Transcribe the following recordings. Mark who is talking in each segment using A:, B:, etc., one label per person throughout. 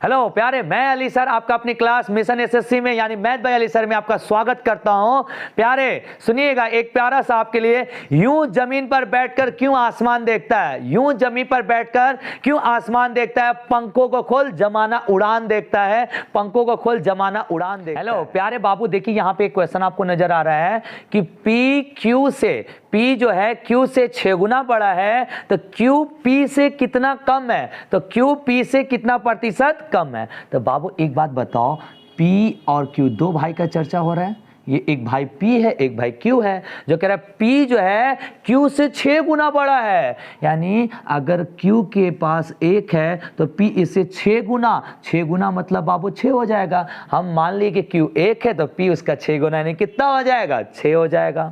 A: Hello प्यारे, मैं Ali sir आपका अपनी क्लास मिशन एसएससी में यानी मैथ बाय अली सर में आपका स्वागत करता हूं। प्यारे सुनिएगा, एक प्यारा सा आपके लिए। यूं जमीन पर बैठकर क्यों आसमान देखता है, यूं जमीन पर बैठकर क्यों आसमान देखता है, पंखों को खोल जमाना उड़ान देखता है, पंखों को खोल जमाना उड़ान देखता है। हेलो प्यारे बाबू, देखिए यहाँ पे एक क्वेश्चन आपको नजर आ रहा है कि पी क्यू से, P जो है Q से 6 गुना बड़ा है तो Q P से कितना कम है, तो Q P से कितना प्रतिशत कम है। तो बाबू एक बात बताओ, P और Q दो भाई का चर्चा हो रहा है। ये एक भाई P है, एक भाई Q है, जो कह रहा है P जो है Q से 6 गुना बड़ा है। यानी अगर Q के पास 1 है तो P इससे 6 गुना मतलब बाबू 6 हो जाएगा। हम मान लिए कि Q 1 है तो P उसका 6 गुना यानी कितना हो जाएगा, 6 हो जाएगा।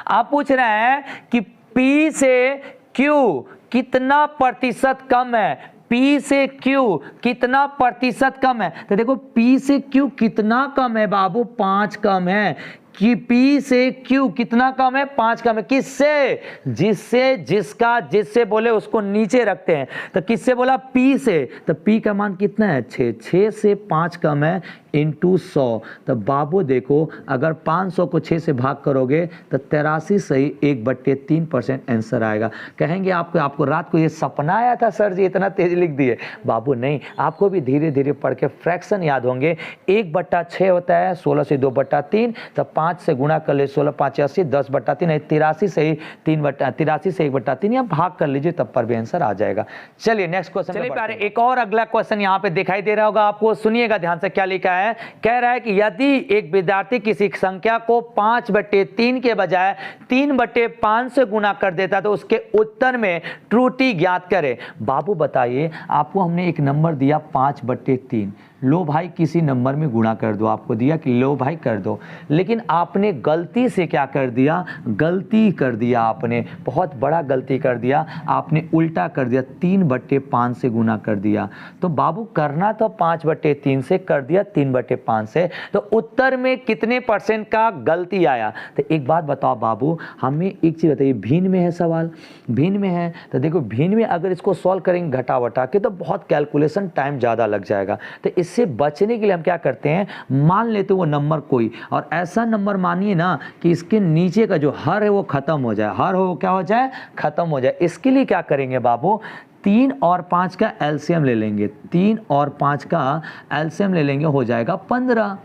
A: आप पूछ रहे हैं कि P से Q कितना प्रतिशत कम है, P से Q कितना प्रतिशत कम है। तो देखो P से Q कितना कम है बाबू, 5 कम है। कि P से Q कितना कम है, 5 कम है। किससे, जिससे, जिसका, जिससे बोले उसको नीचे रखते हैं। तो किससे बोला, P से। तो P का मान कितना है, 6, 6 से 5 कम है इंटू 100। तो बाबू देखो, अगर 500 को 6 से भाग करोगे तो 83 सही 1/3% आंसर आएगा। कहेंगे आपको रात को ये सपना आया था सर जी, इतना तेज लिख दिए। बाबू नहीं, आपको भी धीरे धीरे पढ़ के फ्रैक्शन याद होंगे। 1/6 होता है 16 से 2/3, तो 5 से गुणा कर ले, 16 5 80, 10/3 83 से ही 83 से 1/3 या भाग कर लीजिए, तब पर भी आंसर आ जाएगा। चलिए नेक्स्ट क्वेश्चन। चलिए प्यारे, एक और अगला क्वेश्चन यहाँ पे दिखाई दे रहा होगा आपको, सुनिएगा ध्यान से क्या लिखा है। कह रहा है कि यदि एक विद्यार्थी किसी संख्या को 5/3 के बजाय 3/5 से गुना कर देता तो उसके उत्तर में त्रुटि ज्ञात करे। बाबू बताइए, आपको हमने एक नंबर दिया 5/3, लो भाई किसी नंबर में गुणा कर दो, आपको दिया कि लो भाई कर दो, लेकिन आपने गलती से क्या कर दिया, गलती कर दिया आपने, बहुत बड़ा गलती कर दिया आपने, उल्टा कर दिया, 3/5 से गुना कर दिया। तो बाबू करना तो 5/3 से, कर दिया 3/5 से, तो उत्तर में कितने % का गलती आया। तो एक बात बताओ बाबू, हमें एक चीज़ बताइए, भिन्न में है सवाल, भिन्न में है तो देखो भिन्न में अगर इसको सॉल्व करेंगे घटा वटा के तो बहुत कैलकुलेशन टाइम ज़्यादा लग जाएगा। तो इससे बचने के लिए हम क्या करते हैं, मान लेते वो नंबर कोई, और ऐसा नंबर मानिए ना कि इसके नीचे का जो हर है वो खत्म हो जाए, हर हो क्या हो जाए, खत्म हो जाए। इसके लिए क्या करेंगे बाबू, 3 और 5 का एलसीएम ले लेंगे, 3 और 5 का एलसीएम ले लेंगे, हो जाएगा 15।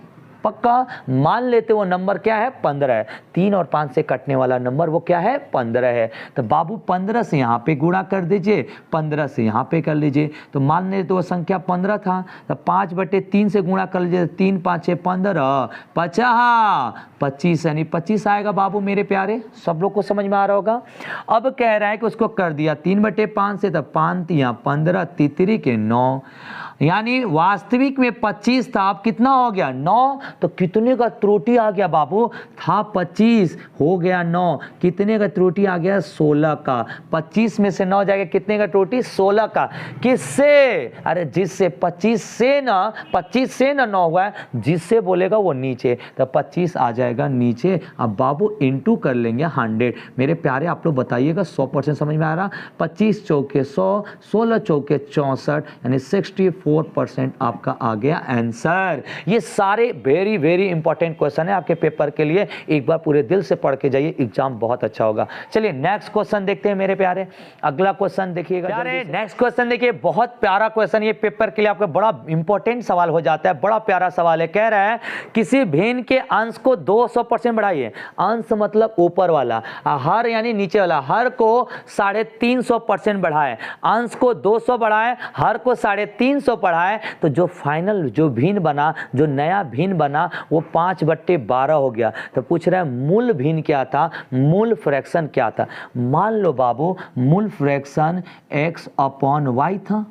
A: पक्का मान लेते वो नंबर क्या है, 15 है। 3 और 5 से कटने वाला नंबर वो क्या है, 15 है। तो बाबू 15 से यहाँ पे गुणा कर दीजिए, 15 से यहाँ पे कर लीजिए। तो मान लेते वो संख्या 15 था, तो 5/3 से गुणा कर लीजिए, 3 5 6 15, 25 यानी 25 आएगा बाबू मेरे प्यारे। सब लोग को समझ में आ रहा होगा। अब कह रहा है कि उसको कर दिया 3/5 से, तो 5 यहाँ 15, तितरी के 9, यानी वास्तविक में 25 था, अब कितना हो गया, 9। तो कितने का त्रुटि आ गया बाबू, था 25 हो गया 9, कितने का त्रुटि आ गया, 16 का। 25 में से 9 जाएगा, कितने का त्रुटि, 16 का। किससे, अरे जिससे, 25 से ना 9 हुआ है, जिससे बोलेगा वो नीचे, तो 25 आ जाएगा नीचे। अब बाबू इंटू कर लेंगे 100। मेरे प्यारे आप लोग बताइएगा 100% समझ में आ रहा। 25 चौके 100, 16 चौके 64, यानी 64% आपका आ गया आंसर। ये सारे वेरी वेरी इंपॉर्टेंट क्वेश्चन है आपके पेपर के लिए, एक बार पूरे दिल से पढ़ के जाइए, एग्जाम बहुत अच्छा होगा। चलिए नेक्स्ट क्वेश्चन देखते हैं मेरे प्यारे। अगला क्वेश्चन देखिएगा प्यारे, नेक्स्ट क्वेश्चन देखिए, बहुत प्यारा क्वेश्चन, ये पेपर के लिए आपका बड़ा इंपॉर्टेंट सवाल हो जाता है, बड़ा प्यारा सवाल है। कह रहा है किसी भिन्न के अंश को 200% बढ़ाइए, अंश मतलब ऊपर वाला, हर यानी नीचे वाला, हर को 350% बढ़ाए, अंश को 200 बढ़ाए, हर को 350 बढ़ाए, तो जो फाइनल जो भिन्न बना, जो नया भिन्न बना वो 5/12 हो गया। तो पूछ रहा है मूल भिन्न क्या था, मूल फ्रैक्शन क्या था। मान लो बाबू मूल फ्रैक्शन x/y था,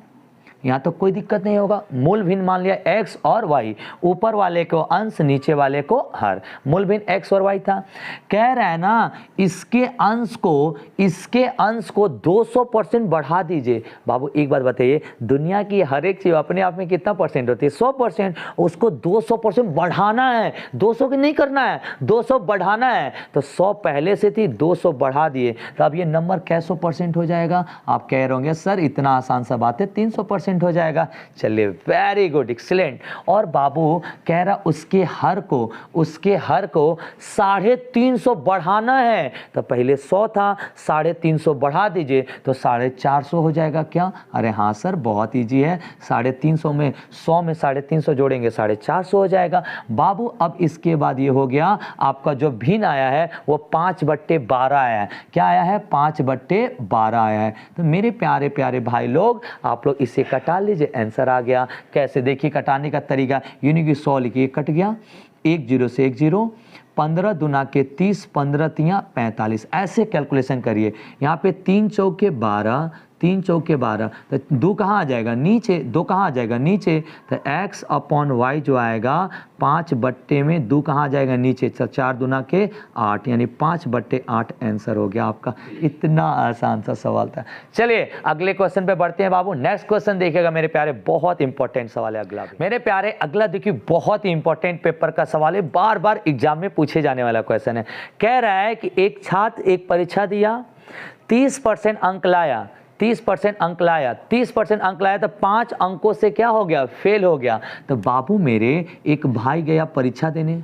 A: यहाँ तो कोई दिक्कत नहीं होगा। मूल भिन्न मान लिया x और y, ऊपर वाले को अंश, नीचे वाले को हर, मूल भिन्न x और y था। कह रहा है ना इसके अंश को 200% बढ़ा दीजिए। बाबू एक बात बताइए, दुनिया की हर एक चीज अपने आप में कितना परसेंट होती है, 100%, उसको 200% बढ़ाना है, 200 की नहीं करना है, 200 बढ़ाना है। तो 100 पहले से थी, 200 बढ़ा दिए, तो अब ये नंबर कैसे % हो जाएगा। आप कह रहे होंगे सर इतना आसान सा बात है, 300% 10% हो जाएगा। चलिए वेरी गुड, एक्सीलेंट। और बाबू कह रहा उसके हर को 350 बढ़ाना है, तो पहले 100 था, 350 बढ़ा दीजिए तो 450 हो जाएगा क्या? अरे हाँ सर, बहुत ईजी है। 350 में 100 में 350 जोड़ेंगे 450 हो जाएगा। बाबू अब इसके बाद ये हो गया आपका जो भिन्न आया है वो 5/12 आया है। क्या आया है? 5/12 आया है। तो मेरे प्यारे प्यारे भाई लोग, आप लोग इसे कटा लीजिए, आंसर आ गया। कैसे? देखिए कटाने का तरीका, यूनी की 100 लिखिए, कट गया, 1 0 से 1 0, 15 दूना के 30, 15 तियां 45, ऐसे कैलकुलेशन करिए। यहाँ पे 3 चौके 12, 3 चौके 12, तो 2 कहाँ आ जाएगा? नीचे। 2 कहाँ आ जाएगा? नीचे। तो x/y जो आएगा 5/2 कहाँ आ जाएगा? नीचे। 4 दूना के 8, यानी 5/8 आंसर हो गया आपका। इतना आसान सा सवाल था। चलिए अगले क्वेश्चन पे बढ़ते हैं बाबू। नेक्स्ट क्वेश्चन देखिएगा मेरे प्यारे, बहुत इंपॉर्टेंट सवाल है अगला भी। मेरे प्यारे अगला देखिए, बहुत ही इंपॉर्टेंट पेपर का सवाल है, बार बार एग्जाम में पूछे जाने वाला क्वेश्चन है। कह रहा है कि एक छात्र एक परीक्षा दिया, 30% अंक लाया, 30% अंक लाया, 30% अंक लाया, तो 5 अंकों से क्या हो गया? फेल हो गया। तो बाबू मेरे एक भाई गया परीक्षा देने,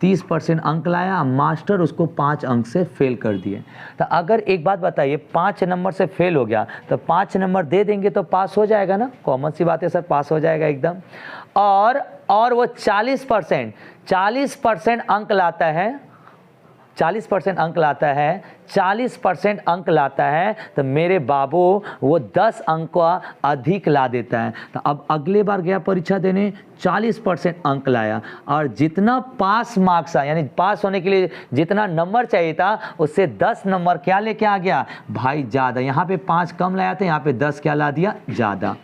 A: 30% अंक लाया, मास्टर उसको 5 अंक से फेल कर दिए। तो अगर एक बात बताइए, 5 नंबर से फेल हो गया तो 5 नंबर दे देंगे तो पास हो जाएगा ना? कॉमन सी बात है सर, पास हो जाएगा एकदम। और वो 40% अंक लाता है, 40% अंक लाता है, 40% अंक लाता है, तो मेरे बाबू वो 10 अंक का अधिक ला देता है। तो अब अगले बार गया परीक्षा देने, 40% अंक लाया, और जितना पास मार्क्स आया, यानी पास होने के लिए जितना नंबर चाहिए था उससे 10 नंबर क्या लेके आ गया भाई? ज़्यादा। यहाँ पे 5 कम लाया था, यहाँ पे 10 क्या ला दिया? ज़्यादा।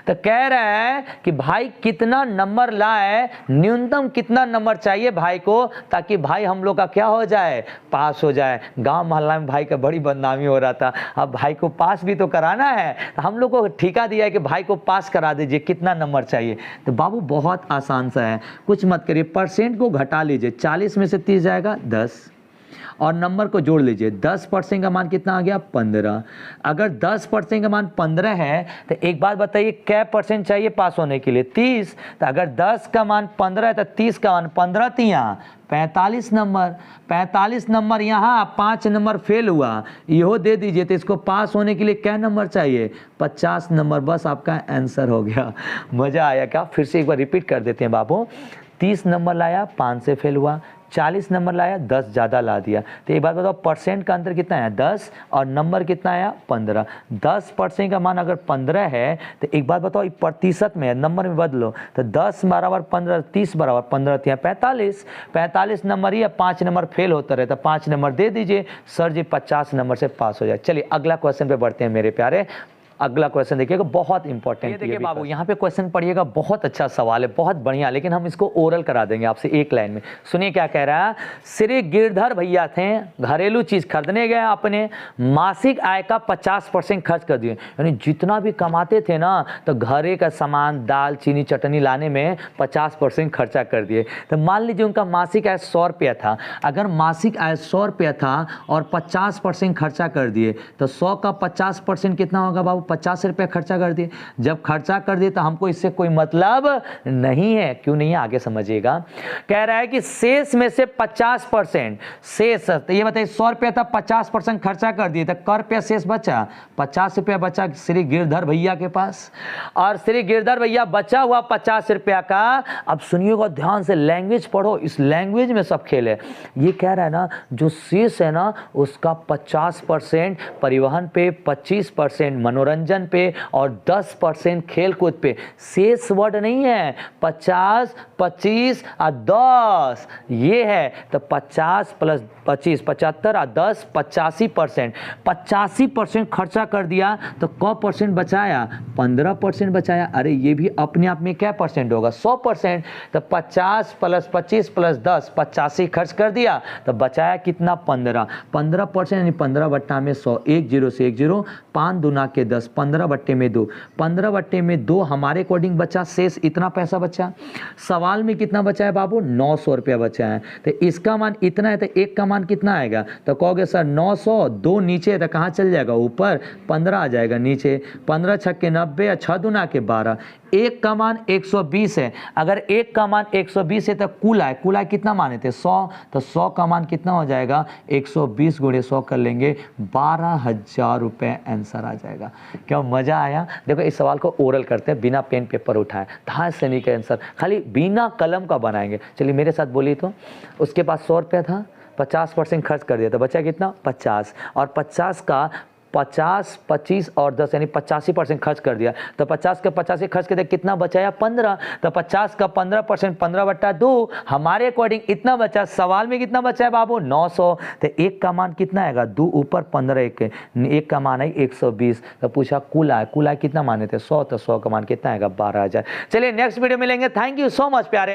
A: तो कह रहा है कि भाई कितना नंबर लाए, न्यूनतम कितना नंबर चाहिए भाई को, ताकि भाई हम लोग का क्या हो जाए? पास हो जाए। गांव मोहल्ला में भाई का बड़ी बदनामी हो रहा था, अब भाई को पास भी तो कराना है, तो हम लोग को ठेका दिया है कि भाई को पास करा दीजिए, कितना नंबर चाहिए? तो बाबू बहुत आसान सा है, कुछ मत करिए, परसेंट को घटा लीजिए, 40 में से 30 जाएगा 10, और नंबर को जोड़ लीजिए। 10% का मान कितना आ गया? 15। अगर 10% का मान 15 है तो एक बात बताइए, क्या परसेंट चाहिए पास होने के लिए? 30। तो अगर 10 का मान 15 है तो 30 का मान 15 तियां 45 नंबर। 45 नंबर, यहाँ 5 नंबर फेल हुआ, इहो दे दीजिए। तो इसको पास होने के लिए क्या नंबर चाहिए? 50 नंबर। बस आपका आंसर हो गया। मज़ा आया क्या? फिर से एक बार रिपीट कर देते हैं बाबू। 30 नंबर लाया, 5 से फेल हुआ, 40 नंबर लाया, 10 ज़्यादा ला दिया। तो एक बात बताओ, परसेंट का अंतर कितना आया? 10, और नंबर कितना आया? 15। 10% का मान अगर 15 है तो एक बात बताओ, प्रतिशत में है, नंबर में बदलो, तो 10 बराबर 15, 30 बराबर 15 तिया 45। 45 नंबर ही है, 5 नंबर फेल होता रहे तो 5 नंबर दे दीजिए, सर जी 50 नंबर से पास हो जाए। चलिए अगला क्वेश्चन पे बढ़ते हैं मेरे प्यारे। अगला क्वेश्चन देखिएगा, बहुत इंपॉर्टेंट। देखिए बाबू, यहाँ पे क्वेश्चन पढ़िएगा, बहुत अच्छा सवाल है, बहुत बढ़िया, लेकिन हम इसको ओरल करा देंगे आपसे एक लाइन में। सुनिए क्या कह रहा है। श्री गिरधर भैया थे, घरेलू चीज खरीदने गए, अपने मासिक आय का 50% खर्च कर दिए, यानी जितना भी कमाते थे ना, तो घरे का सामान, दाल चीनी चटनी लाने में 50% खर्चा कर दिए। तो मान लीजिए उनका मासिक आय 100 रुपया था। अगर मासिक आय 100 रुपया था और 50% खर्चा कर दिए, तो 100 का 50% कितना होगा बाबू? 50 रुपया खर्चा कर दिए। जब खर्चा कर दिए तो हमको इससे कोई मतलब नहीं है। क्यों नहीं है? आगे समझिएगा। कह रहा है कि शेष में से 50%, शेष, तो ये बताइए 100 रुपया था, 50% खर्चा कर दिए, तो क रुपया शेष बचा? 50 रुपया बचा श्री गिरधर भैया के पास। और श्री गिरधर भैया बचा हुआ 50 रुपया का, अब सुनिएगा ध्यान से, लैंग्वेज पढ़ो, इस लैंग्वेज में सब खेल है। ये कह रहा है ना, जो शेष है ना उसका 50% परिवहन पे, 25% मनोरंजन पे, और 10% खेलकूद पे। शेष वर्ड नहीं है, 50, 25 और 10 ये है। तो 50 + 25 75 और 10 85%। 85% खर्चा कर दिया तो क परसेंट बचाया? 15% बचाया। अरे ये भी अपने आप में क्या परसेंट होगा? 100%। तो 50 + 25 + 10 85 खर्च कर दिया, तो बचाया कितना? 15। 15% यानी 15 बट्टा में 100, 1 0 से 1 0, 5 दूना के 10, 15/2, 15/2 हमारे अकॉर्डिंग बचा, शेष इतना पैसा बचा। सवाल में कितना बचा है बाबू? 900 रुपया बचा है। तो इसका मान इतना है, तो एक का मान कितना आएगा? तो कहोगे सर 900, 2 नीचे है तो कहाँ चल जाएगा? ऊपर, 15 आ जाएगा नीचे। 15 छक्के 90 या 6 दूना के 12। एक का मान 120 है। अगर एक का मान 120 है तो कुल आए कितना माने थे? 100। तो 100 का मान कितना हो जाएगा? 120 गुणे 100 कर लेंगे, 12,000 रुपये आंसर आ जाएगा। क्या मजा आया? देखो इस सवाल को ओरल करते हैं, बिना पेन पेपर उठाए, था सनी का आंसर, खाली बिना कलम का बनाएंगे। चलिए मेरे साथ बोलिए तो। उसके पास 100 रुपया था, 50% खर्च कर दिया, तो बचा कितना? 50। और 50 का 50, 25 और 10 यानी 85% खर्च कर दिया। तो 50 का 85 खर्च कर दिया, कितना बचाया? 15। तो 50 का 15%, 15/2 हमारे अकॉर्डिंग इतना बचा। सवाल में कितना बचा है बाबू? 900। तो एक का मान कितना आएगा? 2 ऊपर 15, एक का मान है 120। तो पूछा कुल आए कितना माने थे? 100। तो 100 का मान कितना आएगा? 12,000। चलिए नेक्स्ट वीडियो मिलेंगे। थैंक यू सो मच प्यारे।